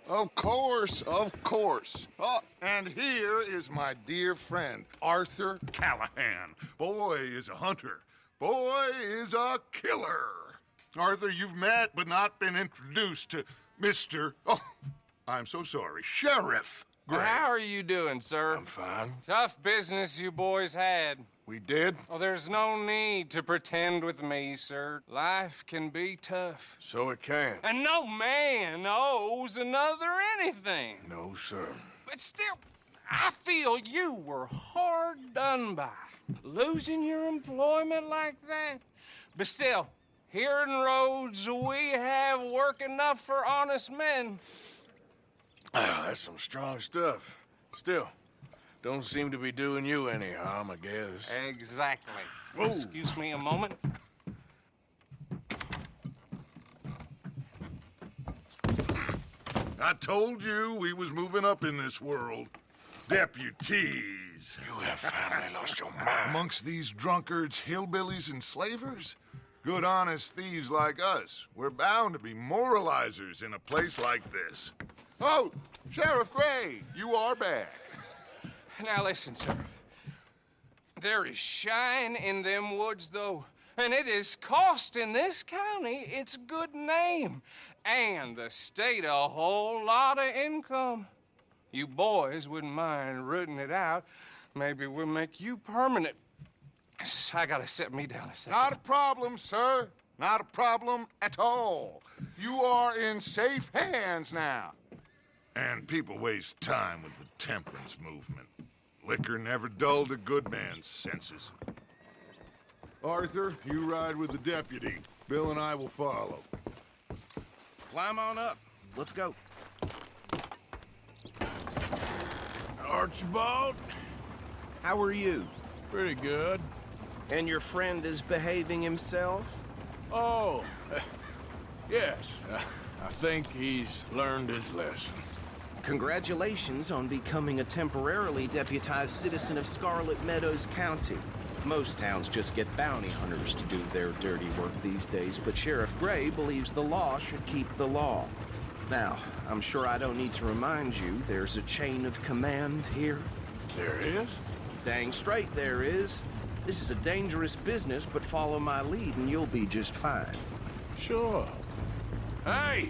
Of course, of course. Oh, and here is my dear friend, Arthur Callahan. Boy is a hunter. Boy is a killer. Arthur, you've met but not been introduced to Mr. Oh, I'm so sorry, Sheriff Gray. How are you doing, sir? I'm fine. Tough business you boys had. We did? Oh, there's no need to pretend with me, sir. Life can be tough. So it can. And no man owes another anything. No, sir. But still, I feel you were hard done by. Losing your employment like that. But still, here in Rhodes, we have work enough for honest men. Ah, that's some strong stuff. Still, don't seem to be doing you any harm, I guess. Exactly. Whoa. Excuse me a moment. I told you we was moving up in this world. Deputies. You have finally lost your mind. Amongst these drunkards, hillbillies, and slavers? Good honest thieves like us. We're bound to be moralizers in a place like this. Oh, Sheriff Gray, you are back. Now listen, sir. There is shine in them woods, though, and it is costing this county its good name and the state a whole lot of income. You boys wouldn't mind rooting it out. Maybe we'll make you permanent. I gotta set me down a second. Not a problem, sir. Not a problem at all. You are in safe hands now. And people waste time with the temperance movement. Liquor never dulled a good man's senses. Arthur, you ride with the deputy. Bill and I will follow. Climb on up. Let's go. Archibald? How are you? Pretty good. And your friend is behaving himself? Oh, yes. I think he's learned his lesson. Congratulations on becoming a temporarily deputized citizen of Scarlet Meadows County. Most towns just get bounty hunters to do their dirty work these days, but Sheriff Gray believes the law should keep the law. Now, I'm sure I don't need to remind you there's a chain of command here. There is? Dang straight there is. This is a dangerous business, but follow my lead and you'll be just fine. Sure. Hey!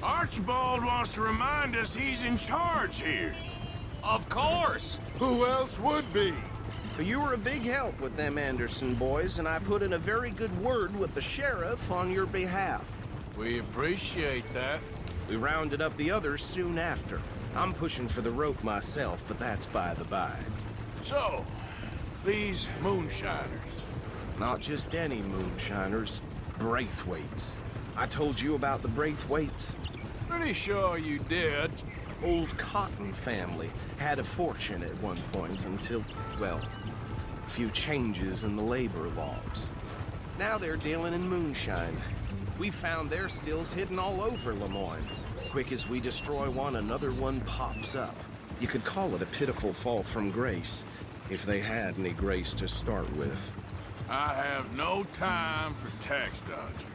Archibald wants to remind us he's in charge here. Of course! Who else would be? You were a big help with them Anderson boys, and I put in a very good word with the sheriff on your behalf. We appreciate that. We rounded up the others soon after. I'm pushing for the rope myself, but that's by the by. So, these moonshiners. Not just any moonshiners, Braithwaites. I told you about the Braithwaites. Pretty sure you did. Old Cotton family had a fortune at one point until, well, a few changes in the labor laws. Now they're dealing in moonshine. We found their stills hidden all over Lemoyne. Quick as we destroy one, another one pops up. You could call it a pitiful fall from grace, if they had any grace to start with. I have no time for tax dodgers.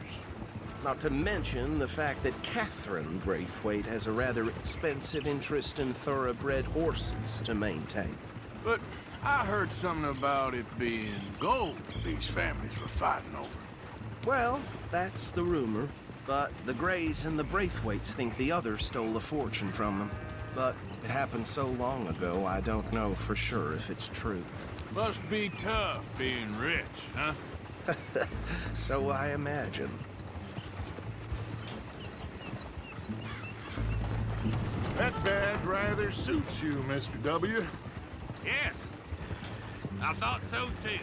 Not to mention the fact that Catherine Braithwaite has a rather expensive interest in thoroughbred horses to maintain. But I heard something about it being gold these families were fighting over. Well, that's the rumor. But the Grays and the Braithwaites think the others stole a fortune from them. But it happened so long ago, I don't know for sure if it's true. Must be tough being rich, huh? So I imagine. That badge rather suits you, Mr. W. Yes, I thought so too.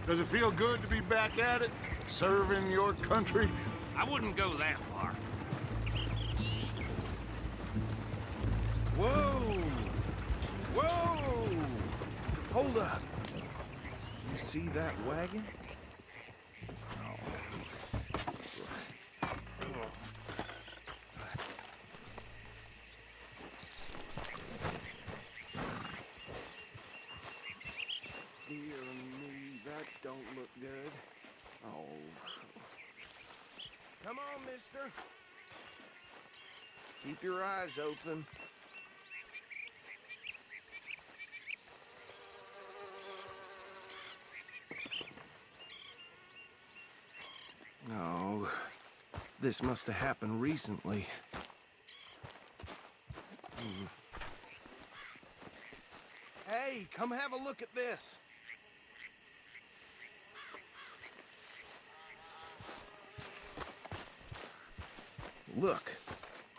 Does it feel good to be back at it? Serving your country? I wouldn't go that far. Whoa! Whoa! Hold up. You see that wagon? Dear me, that don't look good. Oh. Come on, mister. Keep your eyes open. Oh, this must have happened recently. Hey, come have a look at this. Look,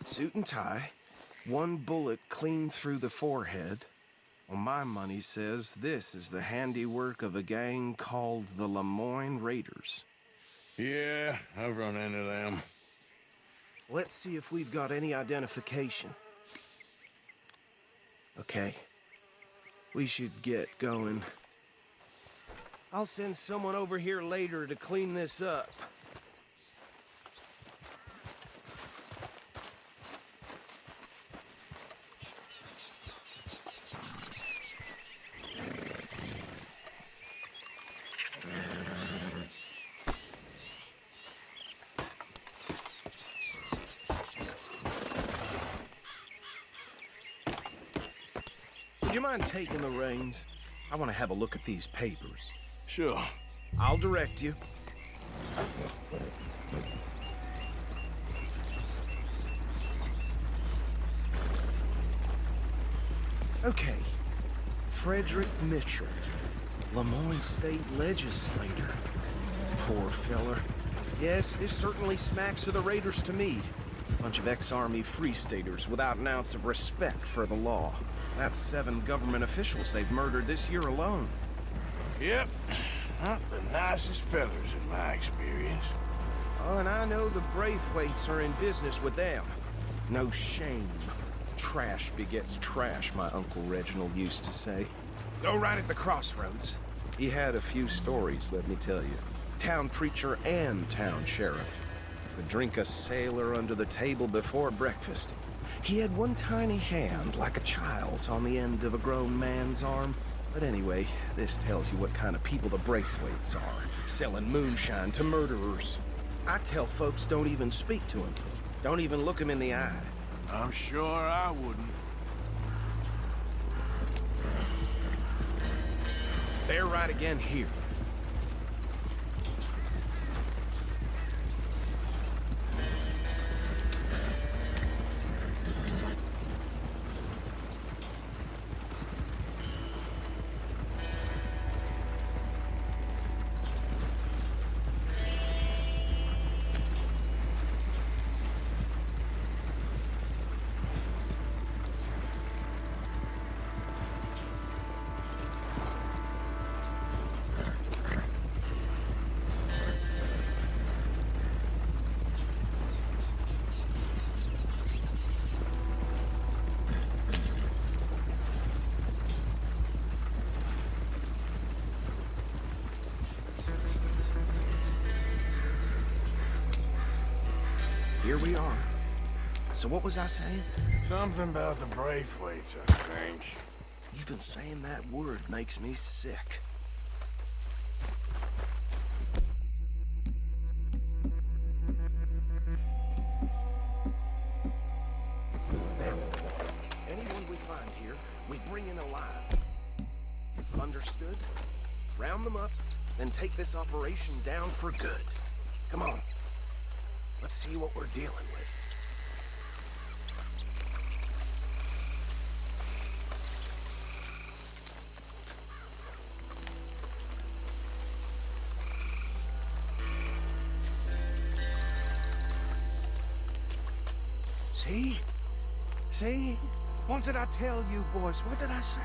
suit and tie, one bullet clean through the forehead. Well, my money says this is the handiwork of a gang called the Lemoyne Raiders. Yeah, I've run into them. Let's see if we've got any identification. Okay. We should get going. I'll send someone over here later to clean this up. Would you mind taking the reins? I want to have a look at these papers. Sure. I'll direct you. Okay. Frederick Mitchell, Lemoyne State Legislator. Poor feller. Yes, this certainly smacks of the Raiders to me. Bunch of ex-Army Free Staters without an ounce of respect for the law. That's 7 government officials they've murdered this year alone. Yep. Not the nicest fellas in my experience. Oh, and I know the Braithwaites are in business with them. No shame. Trash begets trash, my Uncle Reginald used to say. Go right at the crossroads. He had a few stories, let me tell you. Town preacher and town sheriff. Could drink a sailor under the table before breakfast. He had one tiny hand, like a child's, on the end of a grown man's arm. But anyway, this tells you what kind of people the Braithwaites are, selling moonshine to murderers. I tell folks don't even speak to him. Don't even look him in the eye. I'm sure I wouldn't. They're right again here. Here we are. So what was I saying? Something about the Braithwaites, I think. Even saying that word makes me sick. Now, anyone we find here, we bring in alive. Understood? Round them up, then take this operation down for good. Come on. Let's see what we're dealing with. See? See? What did I tell you, boys? What did I say?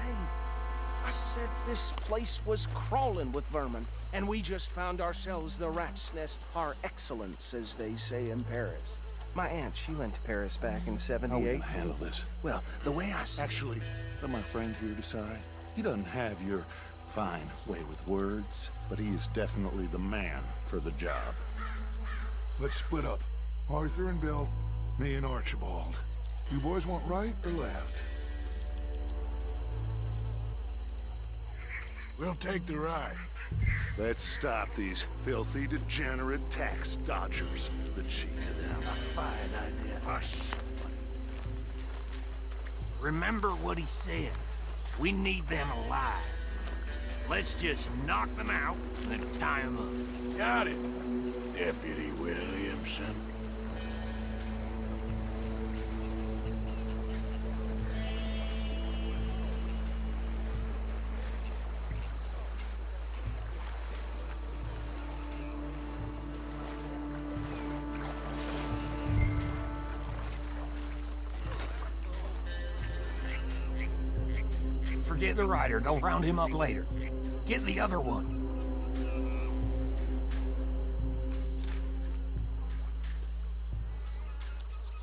I said this place was crawling with vermin, and we just found ourselves the rat's nest par excellence, as they say in Paris. My aunt, she went to Paris back in '78. How are we gonna handle this? Well, the way I see Actually, let my friend here decide. He doesn't have your fine way with words, but he is definitely the man for the job. Let's split up. Arthur and Bill, me and Archibald. You boys want right or left? We'll take the ride. Let's stop these filthy, degenerate tax dodgers. The chief of them. Fine idea. Hush. Remember what he said. We need them alive. Let's just knock them out and then tie them up. Got it, Deputy Williamson. Forget the rider. They'll round him up later. Get the other one.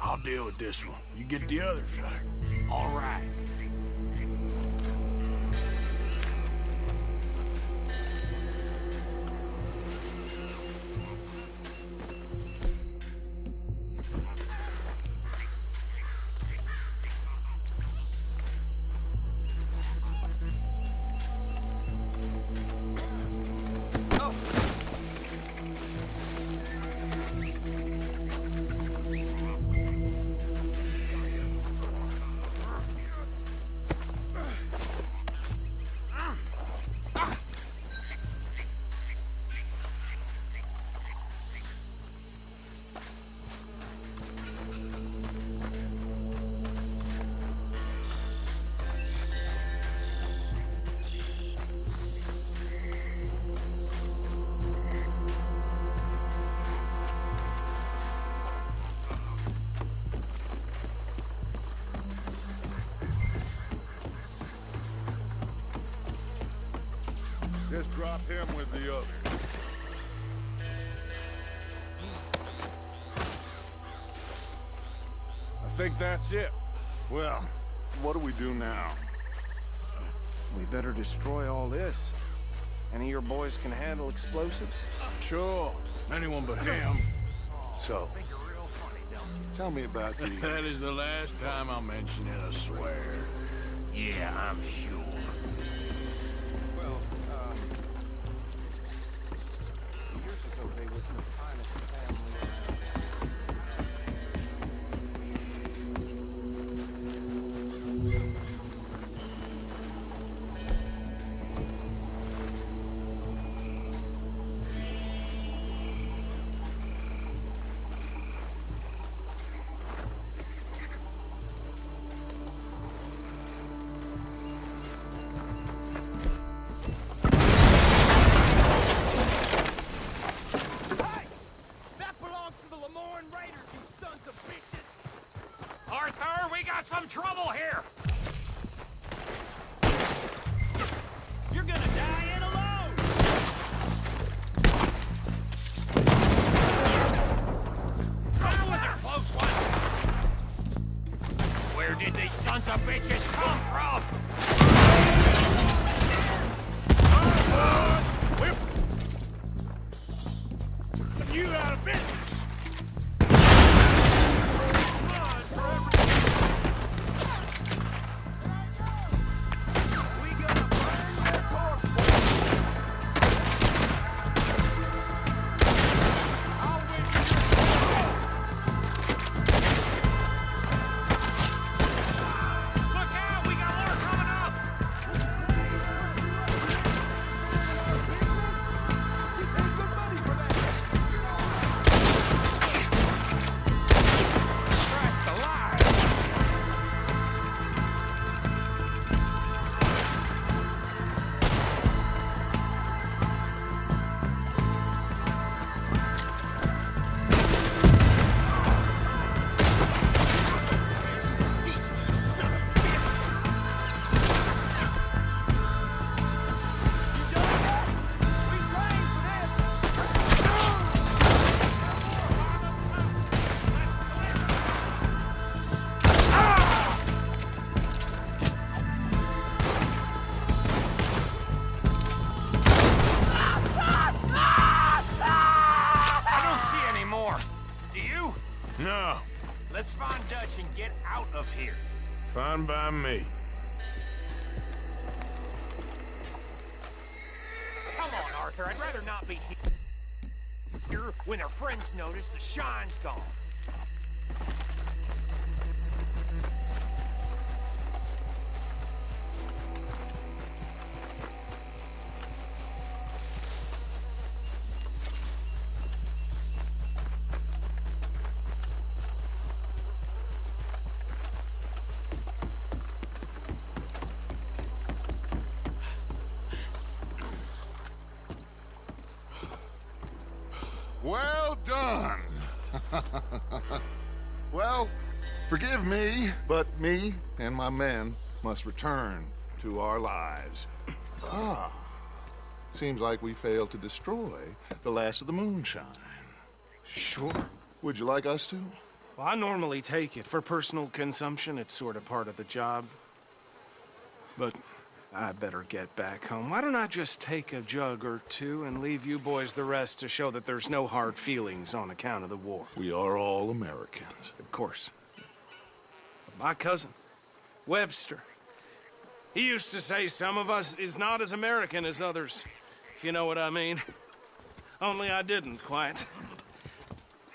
I'll deal with this one. You get the other fella. All right. Just drop him with the others. I think that's it. Well, what do we do now? We better destroy all this. Any of your boys can handle explosives? Sure. Anyone but him. So, tell me about the... That is the last time I'll mention it, I swear. Yeah, I'm sure. Well, years ago they was the finest family around. Arthur, we got some trouble here! You're gonna die in alone! That was a close one! Where did these sons of bitches come from? Whip! You out of business! No. Let's find Dutch and get out of here. Fine by me. Come on, Arthur. I'd rather not be here when our friends notice the shine's gone. Well done. Well, forgive me, but me and my men must return to our lives. Ah, seems like we failed to destroy the last of the moonshine. Sure. Would you like us to? Well, I normally take it. For personal consumption, it's sort of part of the job. But I better get back home. Why don't I just take a jug or two and leave you boys the rest to show that there's no hard feelings on account of the war? We are all Americans. Of course. My cousin, Webster, he used to say some of us is not as American as others, if you know what I mean. Only I didn't quite.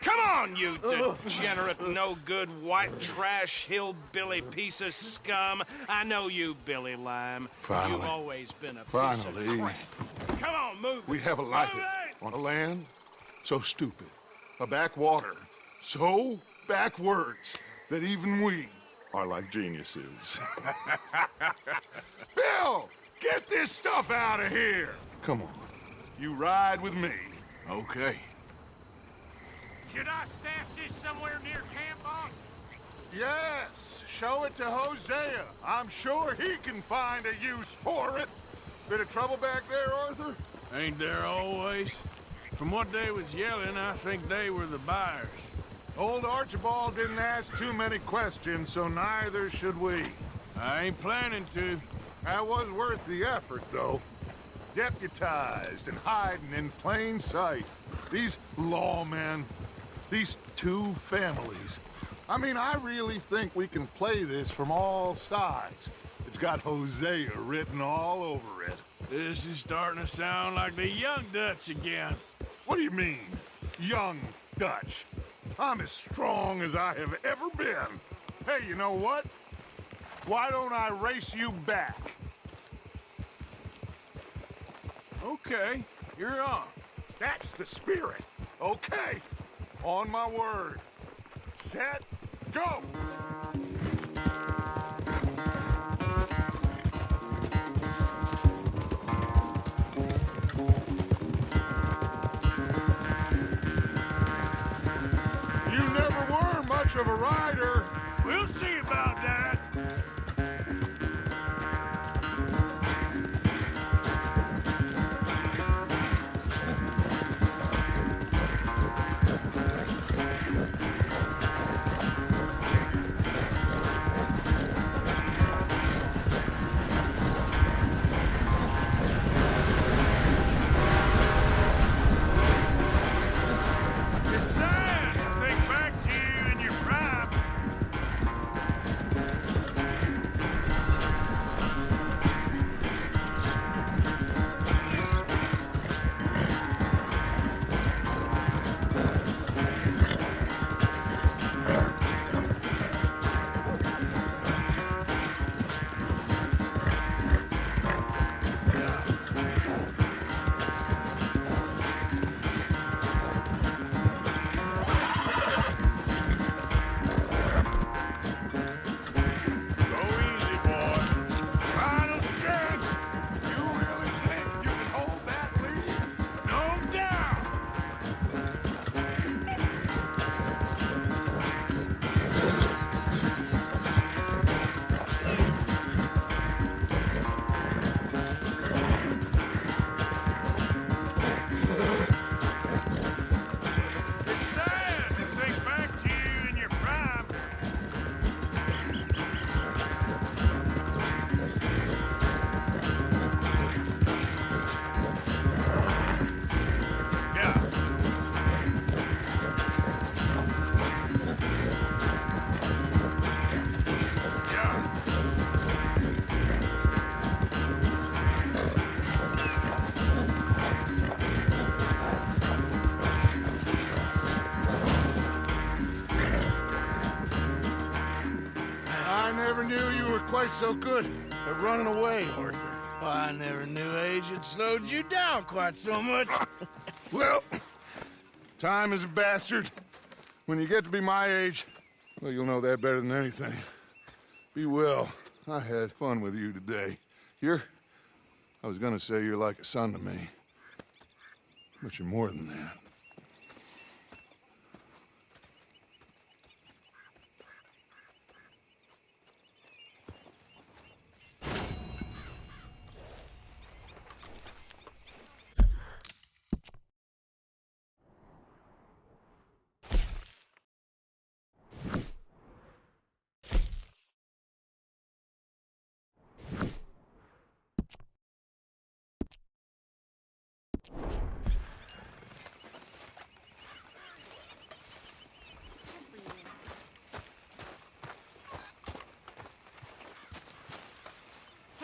Come on, you degenerate, no-good, white trash, hillbilly piece of scum. I know you, Billy Lime. Finally. You've always been a piece Finally. of crap. Come on, move We it. haven't liked Move it. On a land so stupid, a backwater so backwards that even we are like geniuses. Bill, get this stuff out of here. Come on, you ride with me. Okay. Should I stash this somewhere near camp, boss? Yes, show it to Hosea. I'm sure he can find a use for it. Bit of trouble back there, Arthur? Ain't there always? From what they was yelling, I think they were the buyers. Old Archibald didn't ask too many questions, so neither should we. I ain't planning to. That was worth the effort, though. Deputized and hiding in plain sight. These lawmen, these two families. I mean, I really think we can play this from all sides. It's got Hosea written all over it. This is starting to sound like the Young Dutch again. What do you mean, young Dutch? I'm as strong as I have ever been. Hey, you know what? Why don't I race you back? Okay, you're on. That's the spirit. Okay, on my word. Set, go! You never were much of a rider. We'll see about that. It's sad to think back to you in your prime. Go easy, boy. Final stretch. You really think you can hold that lead? No doubt. It's sad to think back to you in your prime. Yeah. Yeah. I never knew you were quite so good at running away, Arthur. Well, I never knew age had slowed you down quite so much. Well, time is a bastard. When you get to be my age, well, you'll know that better than anything. Be well. I had fun with you today. I was gonna say you're like a son to me, but you're more than that.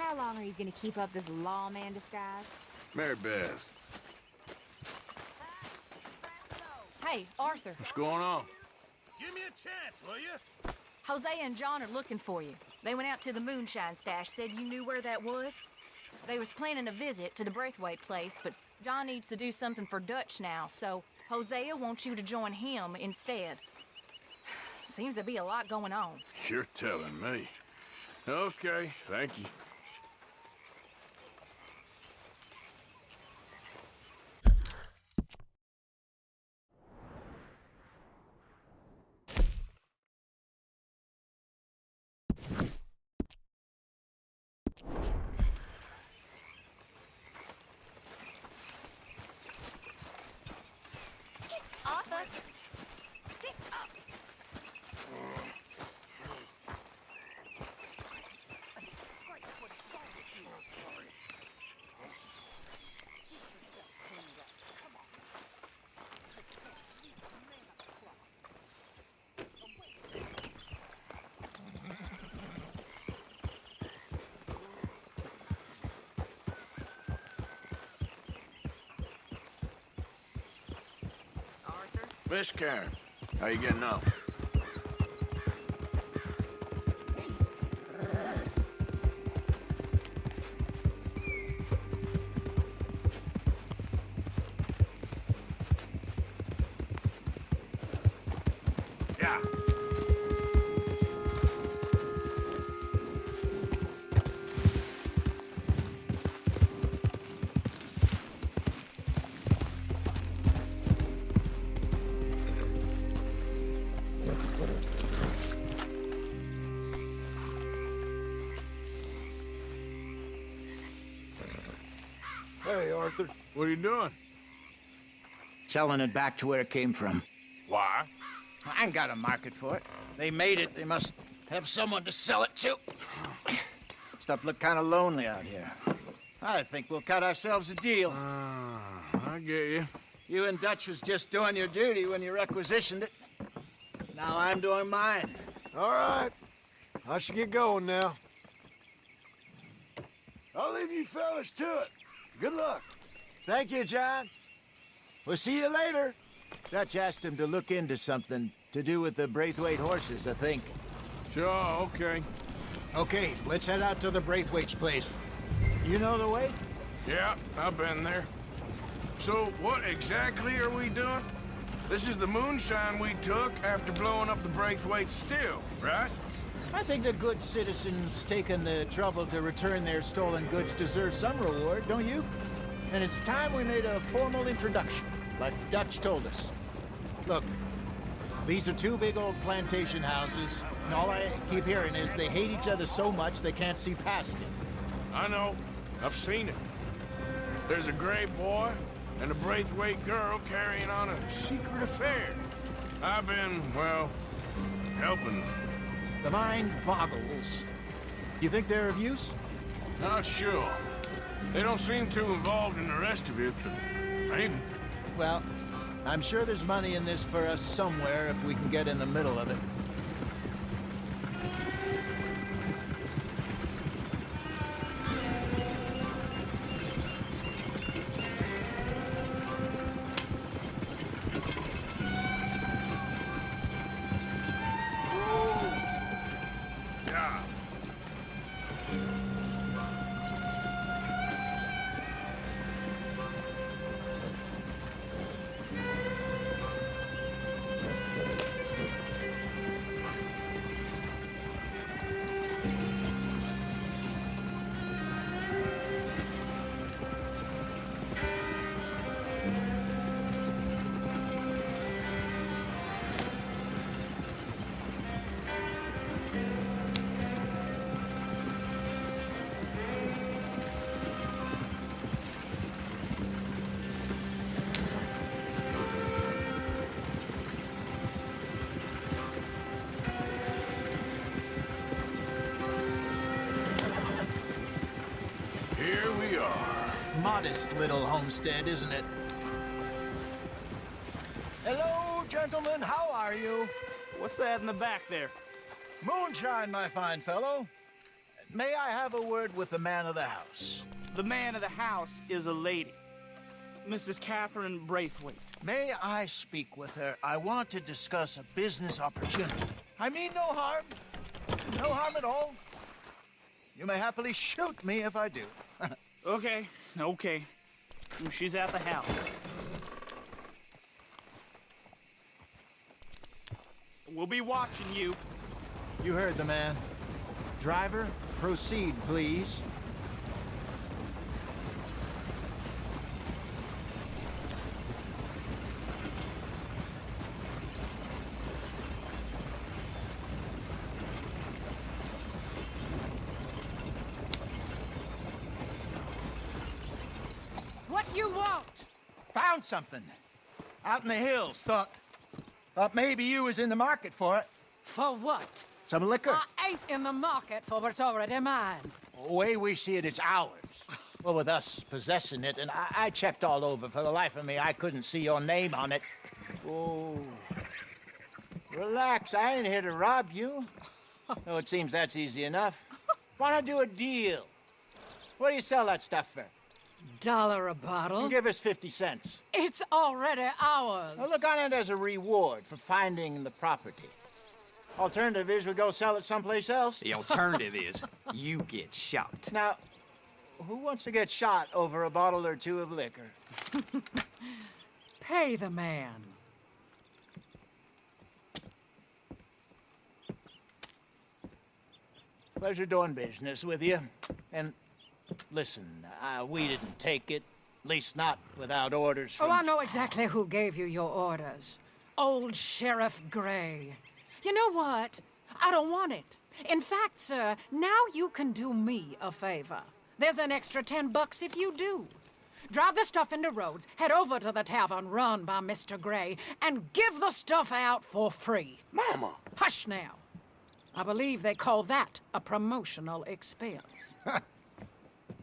How long are you gonna keep up this lawman disguise? Mary Beth, Hey, Arthur. what's going on? Give me a chance, will you? Hosea and John are looking for you. They went out to the moonshine stash, said you knew where that was. They was planning a visit to the Braithwaite place, but John needs to do something for Dutch now, so Hosea wants you to join him instead. Seems to be a lot going on. You're telling me. Okay, thank you. Arthur! Miss Karen, how you getting on? Yeah. Hey, Arthur. What are you doing? Selling it back to where it came from. Why? I ain't got a market for it. They made it. They must have someone to sell it to. Stuff look kind of lonely out here. I think we'll cut ourselves a deal. I get you. You and Dutch was just doing your duty when you requisitioned it. Now I'm doing mine. All right. I should get going now. I'll leave you fellas to it. Good luck. Thank you, John. We'll see you later. Dutch asked him to look into something to do with the Braithwaite horses, I think. Sure, okay. Okay, let's head out to the Braithwaite's place. You know the way? Yeah, I've been there. So, what exactly are we doing? This is the moonshine we took after blowing up the Braithwaite still, right? I think the good citizens taking the trouble to return their stolen goods deserve some reward, don't you? And it's time we made a formal introduction, like Dutch told us. Look, these are two big old plantation houses, and all I keep hearing is they hate each other so much they can't see past it. I know. I've seen it. There's a gray boy and a Braithwaite girl carrying on a secret affair. I've been, well, helping. The mind boggles. You think they're of use? Not sure. They don't seem too involved in the rest of it, but maybe. Well, I'm sure there's money in this for us somewhere if we can get in the middle of it. Here we are. Modest little homestead, isn't it? Hello, gentlemen. How are you? What's that in the back there? Moonshine, my fine fellow. May I have a word with the man of the house? The man of the house is a lady, Mrs. Catherine Braithwaite. May I speak with her? I want to discuss a business opportunity. I mean no harm. No harm at all. You may happily shoot me if I do. Okay. She's at the house. We'll be watching you. You heard the man. Driver, proceed, please. What you want? Found something. Out in the hills. Thought maybe you was in the market for it. For what? Some liquor. I ain't in the market for what's already mine. The way we see it, it's ours. Well, with us possessing it, and I checked all over. For the life of me, I couldn't see your name on it. Oh. Relax, I ain't here to rob you. Oh, it seems that's easy enough. Why not do a deal? What do you sell that stuff for? $1 a bottle? You give us 50 cents. It's already ours. Well, look on it as a reward for finding the property. Alternative is we go sell it someplace else. The alternative is you get shot. Now, who wants to get shot over a bottle or two of liquor? Pay the man. Pleasure doing business with you. And listen, we didn't take it. At least not without orders from... Oh, I know exactly who gave you your orders. Old Sheriff Gray. You know what? I don't want it. In fact, sir, now you can do me a favor. There's an extra $10 if you do. Drive the stuff into Rhodes, head over to the tavern run by Mr. Gray, and give the stuff out for free. Mama! Hush now. I believe they call that a promotional expense.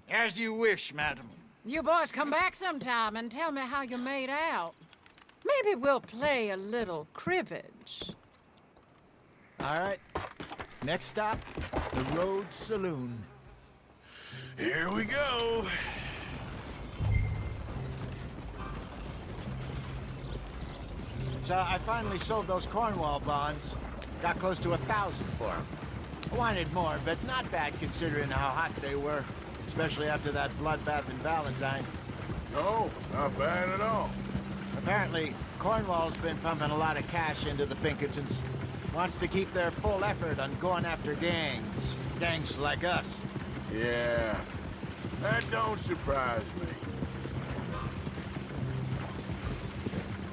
As you wish, madam. You boys come back sometime and tell me how you made out. Maybe we'll play a little cribbage. All right. Next stop, the Rhodes Saloon. Here we go. So I finally sold those Cornwall bonds. Got close to 1,000 for them. I wanted more, but not bad considering how hot they were. Especially after that bloodbath in Valentine. No, not bad at all. Apparently, Cornwall's been pumping a lot of cash into the Pinkertons. Wants to keep their full effort on going after gangs. Gangs like us. Yeah, that don't surprise me.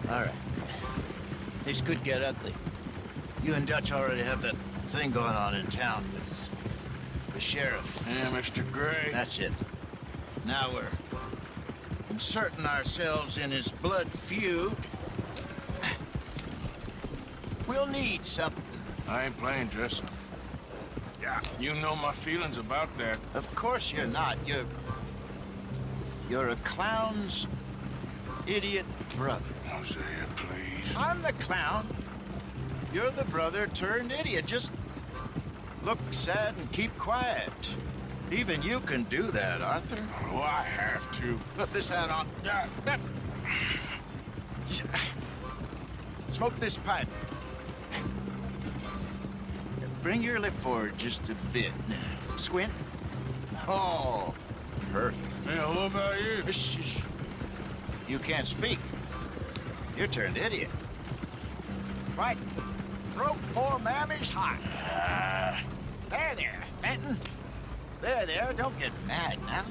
All right. This could get ugly. You and Dutch already have that thing going on in town with the sheriff. Yeah, Mr. Gray. That's it. Now we're inserting ourselves in his blood feud. We'll need something. I ain't playing dress up. Yeah, you know my feelings about that. Of course you're not. You're a clown's idiot brother. Hosea, please. I'm the clown. You're the brother turned idiot. Just look sad and keep quiet. Even you can do that, Arthur. Oh, I have to. Put this hat on. Smoke this pipe. Bring your lip forward just a bit. Squint. Oh, perfect. Yeah, what about you? Shh. You can't speak. You're turned idiot. Right. Throat poor mammy's hot. There, Fenton. There. Don't get mad now.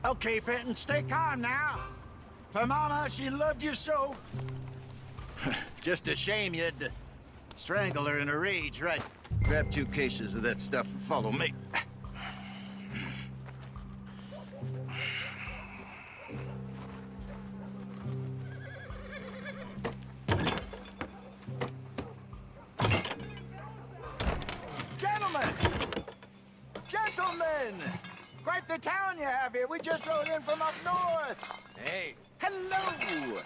Okay, Fenton, stay calm now. For Mama, she loved you so. Just a shame you had to strangle her in a rage, right? Grab 2 cases of that stuff and follow me. Gentlemen! Quite the town you have here. We just rode in from up north. Hey. Hello!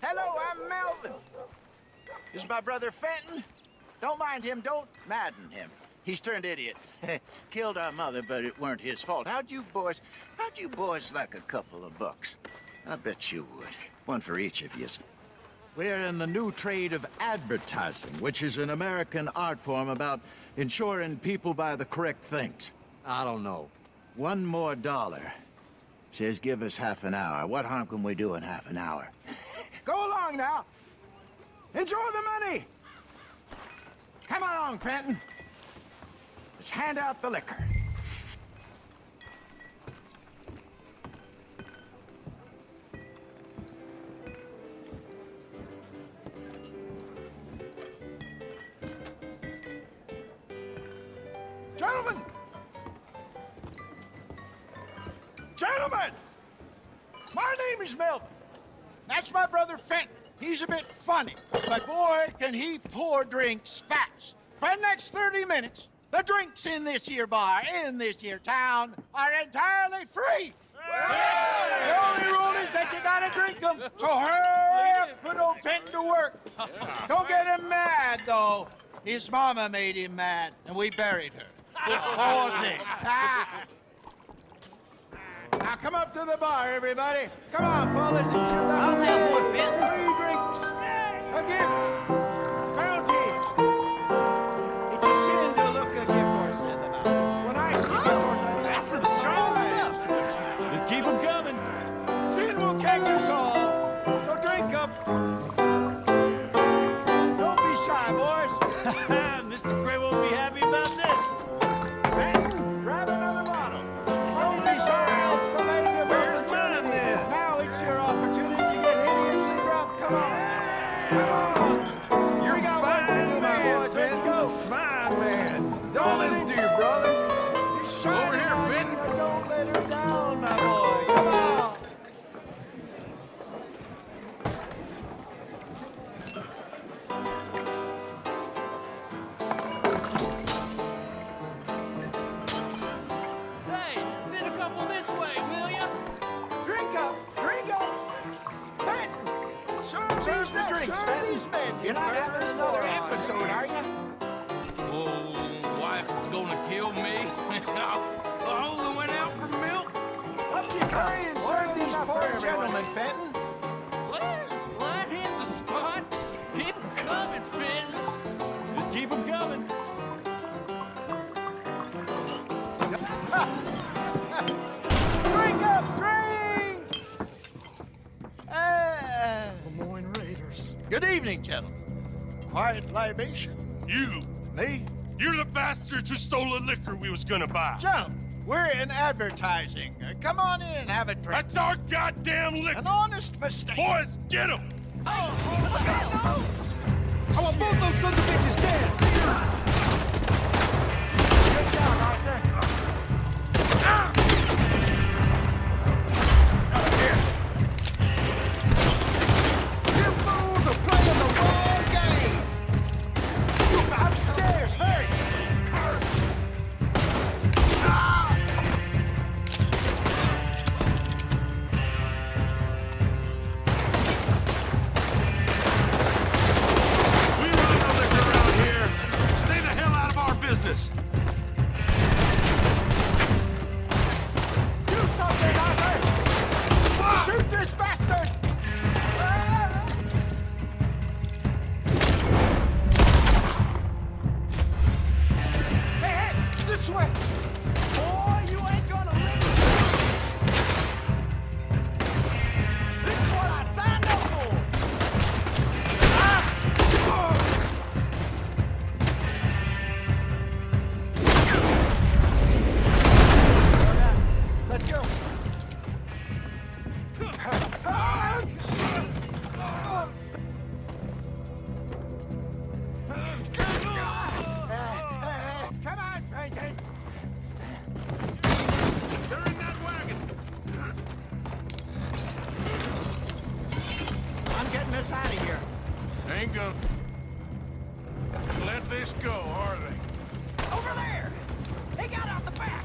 Hello, I'm Melvin. This is my brother Fenton. Don't mind him, don't madden him. He's turned idiot. Killed our mother, but it weren't his fault. How'd you boys like a couple of bucks? I bet you would. One for each of you. We're in the new trade of advertising, which is an American art form about ensuring people buy the correct things. I don't know. $1 more. Says give us half an hour. What harm can we do in half an hour? Go along now. Enjoy the money. Come along, Fenton. Let's hand out the liquor. Gentlemen! Gentlemen! My name is Melvin. That's my brother Fenton. He's a bit funny, but boy, can he pour drinks fast. For the next 30 minutes, the drinks in this here bar, in this here town, are entirely free. Yes. The only rule is that you gotta drink them. So hurry up, put old Fenton to work. Don't get him mad, though. His mama made him mad, and we buried her. Poor thing. Now come up to the bar, everybody. Come on, fellas, and chill out. I'll have one, Fenton. 3 drinks. A gift. Bounty. It's a sin to look a gift horse in the mouth. When I see a gift horse, that's some strong stuff. Just keep them coming. Sin will catch us all. So drink up. Don't be shy, boys. Mr. Gray won't be happy about this. Fenton, grab another bottle. Don't be shy, else the lady will Where's mine then? Now it's your opportunity to get hideously drunk. Come on. Come on. You're We got fine, work to do, my man, boys. Let's Fenton. go. Fine, man. Don't listen to your brother. He's shining Over here, on you. Fenton. Don't let her down, my boy. Come on. Hey, send a couple this way, will ya? Drink up. Drink up. Fenton. Serve the drinks, Fenton. You're not having another episode, are you? Oh, wife is gonna kill me. I only went out for milk. Up you hurry and serve these poor gentlemen, Fenton. Let hit the spot. Keep 'em coming, Fenton. Just keep them coming. Drink up, drink! Lemoyne Raiders. Good evening, gentlemen. Quiet libation. You! Me? You're the bastards who stole the liquor we was gonna buy! Gentlemen, we're in advertising. Come on in and have a drink. That's our goddamn liquor! An honest mistake. Boys, get him! I want both those sons of bitches dead. Good job, Arthur. You fools are playing the wrong game. Upstairs, hurry! We run the liquor around here! Stay us out of here. Ain't gonna let this go, are they? Over there! They got out the back!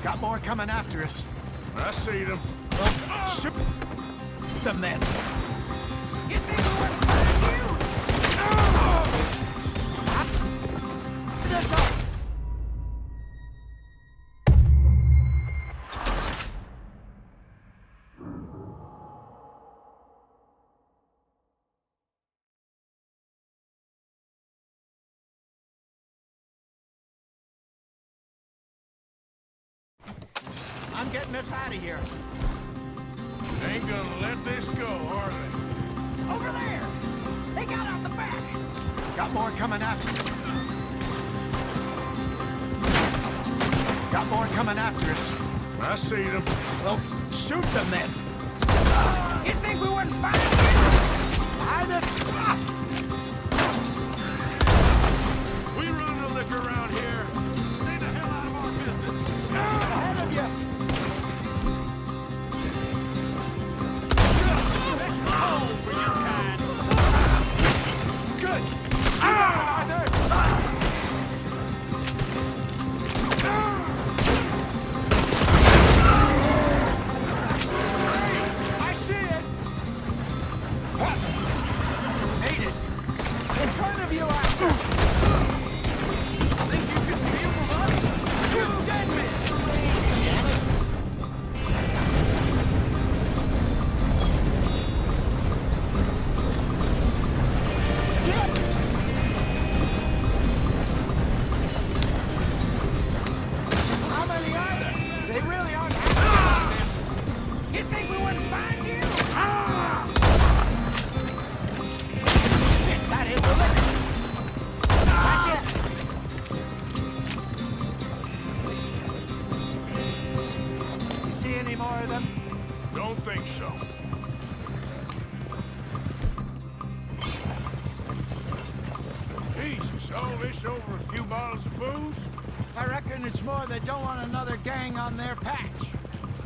Got more coming after us. I see them. Well, shoot them then. You think we wouldn't find you? This up. I'm getting us out of here. Ain't gonna let this go, are they? Over there! They got out the back! Got more coming after us. Got more coming after us. I see them. Well, shoot them then. You think we wouldn't find you? Behind us. We run the liquor around here. Stay the hell out of our business. Ahead of you. For your kind. Good. Arthur. I see it. Made it. In front of you, Arthur. Think you can steal from us? You dead men. Damn it. How many are there? They really aren't happy about this. You think we wouldn't find you? Shit, that hit the limit. That's it. You see any more of them? Don't think so. Jesus, all this over a few bottles of booze? I reckon it's more they don't want another gang on their patch.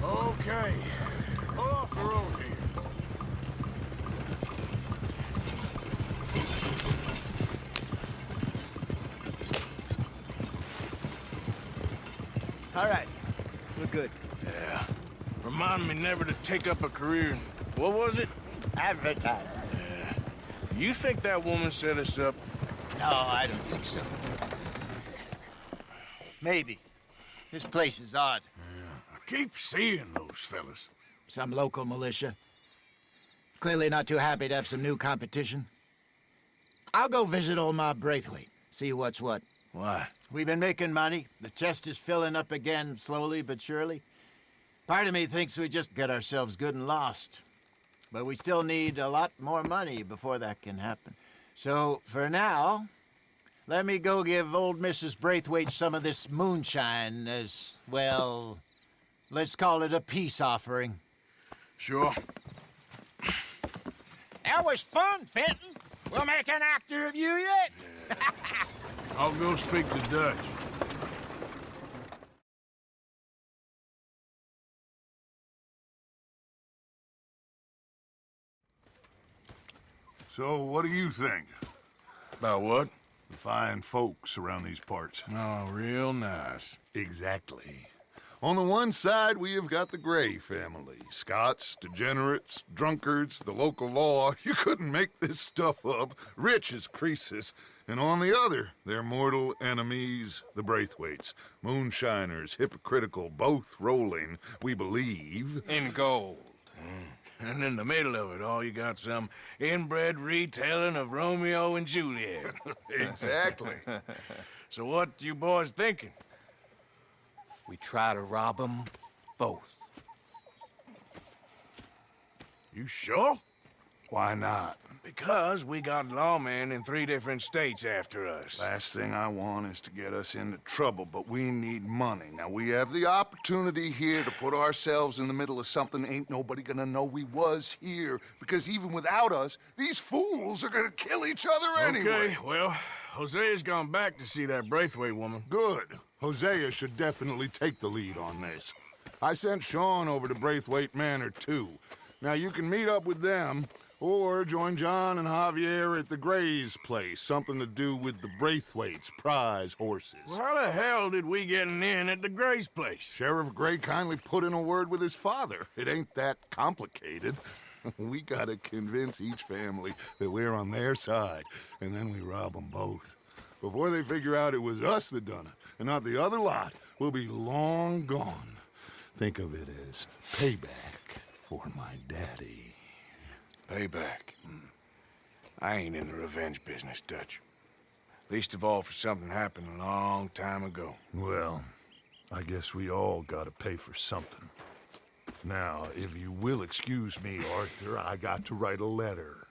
Okay. Off the road here. All right, we're good. Yeah. Remind me never to take up a career in, what was it? Advertising. You think that woman set us up? No, I don't think so. Maybe. This place is odd. I keep seeing those fellas. Some local militia. Clearly not too happy to have some new competition. I'll go visit old Ma Braithwaite, see what's what. Why? We've been making money. The chest is filling up again, slowly but surely. Part of me thinks we just get ourselves good and lost. But we still need a lot more money before that can happen. So, for now, let me go give old Mrs. Braithwaite some of this moonshine as, well, let's call it a peace offering. Sure. That was fun, Fenton. We'll make an actor of you yet. I'll go speak to Dutch. So, what do you think? About what? The fine folks around these parts. Oh, real nice. Exactly. On the one side, we have got the Gray family. Scots, degenerates, drunkards, the local law. You couldn't make this stuff up. Rich as Croesus. And on the other, their mortal enemies, the Braithwaites. Moonshiners, hypocritical, both rolling, we believe. In gold. And in the middle of it all, you got some inbred retelling of Romeo and Juliet. Exactly. So what you boys thinking? We try to rob them both. You sure? Why not? Because we got lawmen in 3 different states after us. Last thing I want is to get us into trouble, but we need money. Now, we have the opportunity here to put ourselves in the middle of something ain't nobody gonna know we was here, because even without us, these fools are gonna kill each other anyway. Okay, well, Hosea's gone back to see that Braithwaite woman. Good. Hosea should definitely take the lead on this. I sent Sean over to Braithwaite Manor, too. Now, you can meet up with them, Or join John and Javier at the Gray's place. Something to do with the Braithwaite's prize horses. Well, how the hell did we get an inn at the Gray's place? Sheriff Gray kindly put in a word with his father. It ain't that complicated. We gotta convince each family that we're on their side, and then we rob them both. Before they figure out it was us that done it, and not the other lot, we'll be long gone. Think of it as payback for my daddy. Payback. I ain't in the revenge business, Dutch. Least of all for something happened a long time ago. Well, I guess we all gotta pay for something. Now, if you will excuse me, Arthur, I got to write a letter.